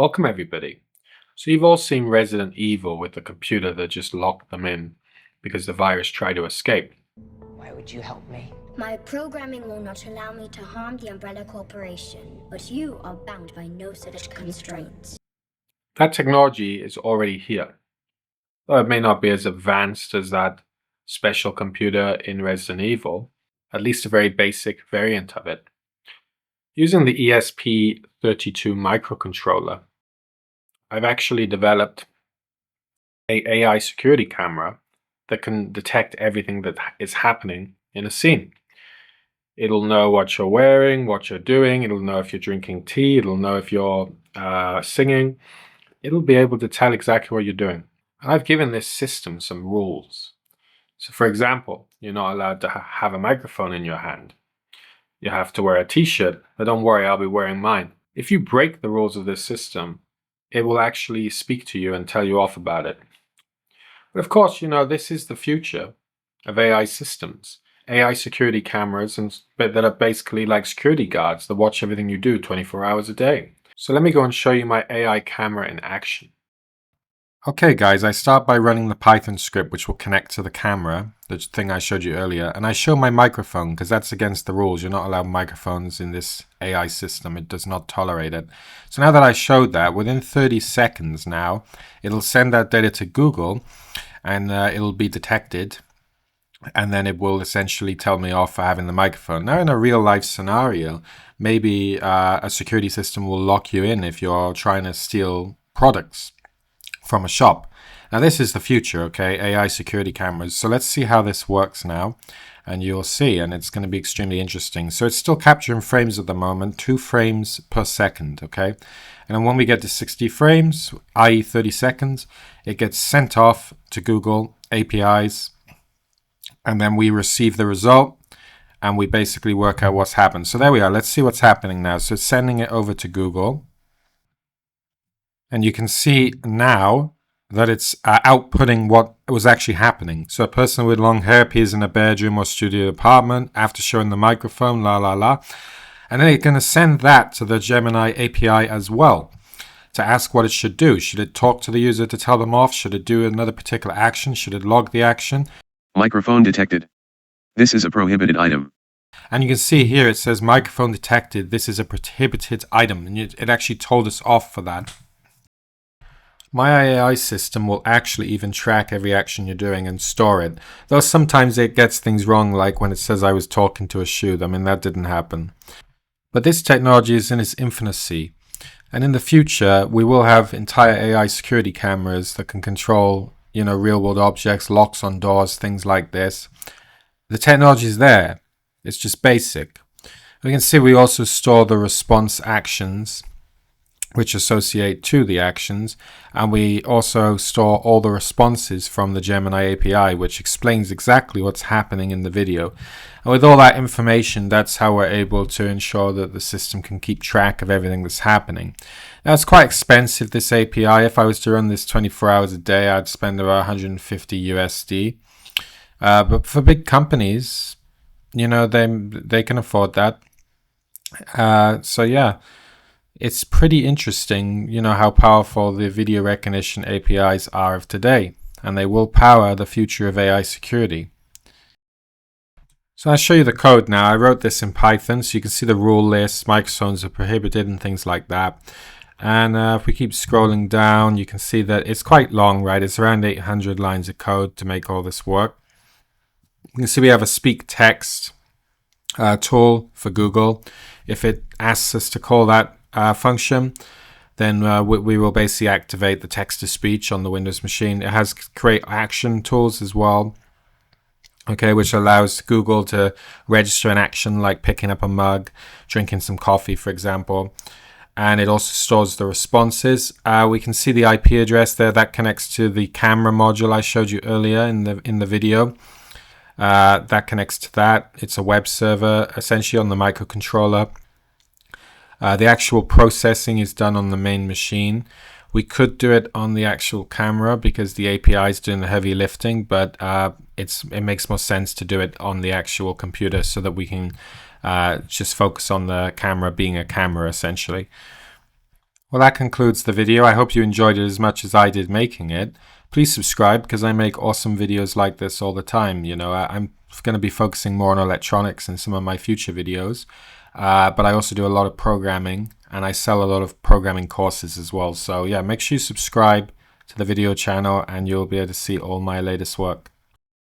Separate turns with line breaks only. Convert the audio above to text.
Welcome, everybody. So, you've all seen Resident Evil with the computer that just locked them in because the virus tried to escape.
Why would you help me?
My programming will not allow me to harm the Umbrella Corporation, but you are bound by no such constraints.
That technology is already here, though it may not be as advanced as that special computer in Resident Evil, at least a very basic variant of it. Using the ESP32 microcontroller, I've actually developed a AI security camera that can detect everything that is happening in a scene. It'll know what you're wearing, what you're doing. It'll know if you're drinking tea. It'll know if you're singing. It'll be able to tell exactly what you're doing. And I've given this system some rules. So, for example, you're not allowed to have a microphone in your hand. You have to wear a t-shirt, but don't worry, I'll be wearing mine. If you break the rules of this system, it will actually speak to you and tell you off about it. But of course, this is the future of AI systems. AI security cameras that are basically like security guards that watch everything you do 24 hours a day. So let me go and show you my AI camera in action. Okay guys, I start by running the Python script which will connect to the camera, the thing I showed you earlier, and I show my microphone because that's against the rules. You're not allowed microphones in this AI system. It does not tolerate it. So now that I showed that, within 30 seconds now, it'll send that data to Google and it'll be detected, and then it will essentially tell me off for having the microphone. Now in a real life scenario, maybe a security system will lock you in if you're trying to steal products from a shop. Now this is the future, okay? AI security cameras. So let's see how this works now, and you'll see, and it's going to be extremely interesting. So it's still capturing frames at the moment, 2 frames per second, okay? And then when we get to 60 frames, i.e. 30 seconds, it gets sent off to Google APIs, and then we receive the result, and we basically work out what's happened. So there we are. Let's see what's happening now. So it's sending it over to Google. And you can see now that it's outputting what was actually happening. So a person with long hair appears in a bedroom or studio apartment after showing the microphone, la la la. And then it's going to send that to the Gemini API as well to ask what it should do. Should it talk to the user to tell them off? Should it do another particular action? Should it log the action?
Microphone detected. This is a prohibited item.
And you can see here it says microphone detected. This is a prohibited item. And it actually told us off for that. My AI system will actually even track every action you're doing and store it. Though sometimes it gets things wrong, like when it says I was talking to a shoe. I mean, that didn't happen. But this technology is in its infancy. And in the future, we will have entire AI security cameras that can control, real world objects, locks on doors, things like this. The technology is there. It's just basic. We can see we also store the response actions which associate to the actions, and we also store all the responses from the Gemini API, which explains exactly what's happening in the video. And with all that information, that's how we're able to ensure that the system can keep track of everything that's happening. Now, it's quite expensive, this API. If I was to run this 24 hours a day, I'd spend about 150 USD. But for big companies, they can afford that. So yeah. It's pretty interesting, how powerful the video recognition APIs are of today, and they will power the future of AI security. So I'll show you the code now. I wrote this in Python, so you can see the rule list, microphones are prohibited and things like that. And if we keep scrolling down, you can see that it's quite long, right? It's around 800 lines of code to make all this work. You can see we have a speak text tool for Google. If it asks us to call that function, then we will basically activate the text-to-speech on the Windows machine. It has create action tools as well, okay, which allows Google to register an action like picking up a mug, drinking some coffee, for example. And it also stores the responses. We can see the IP address there that connects to the camera module I showed you earlier in the video. That connects to that. It's a web server essentially on the microcontroller. The actual processing is done on the main machine. We could do it on the actual camera because the API is doing the heavy lifting, but it makes more sense to do it on the actual computer so that we can just focus on the camera being a camera essentially. Well, that concludes the video. I hope you enjoyed it as much as I did making it. Please subscribe because I make awesome videos like this all the time. You know, I'm going to be focusing more on electronics in some of my future videos. But I also do a lot of programming, and I sell a lot of programming courses as well. So yeah, make sure you subscribe to the video channel and you'll be able to see all my latest work.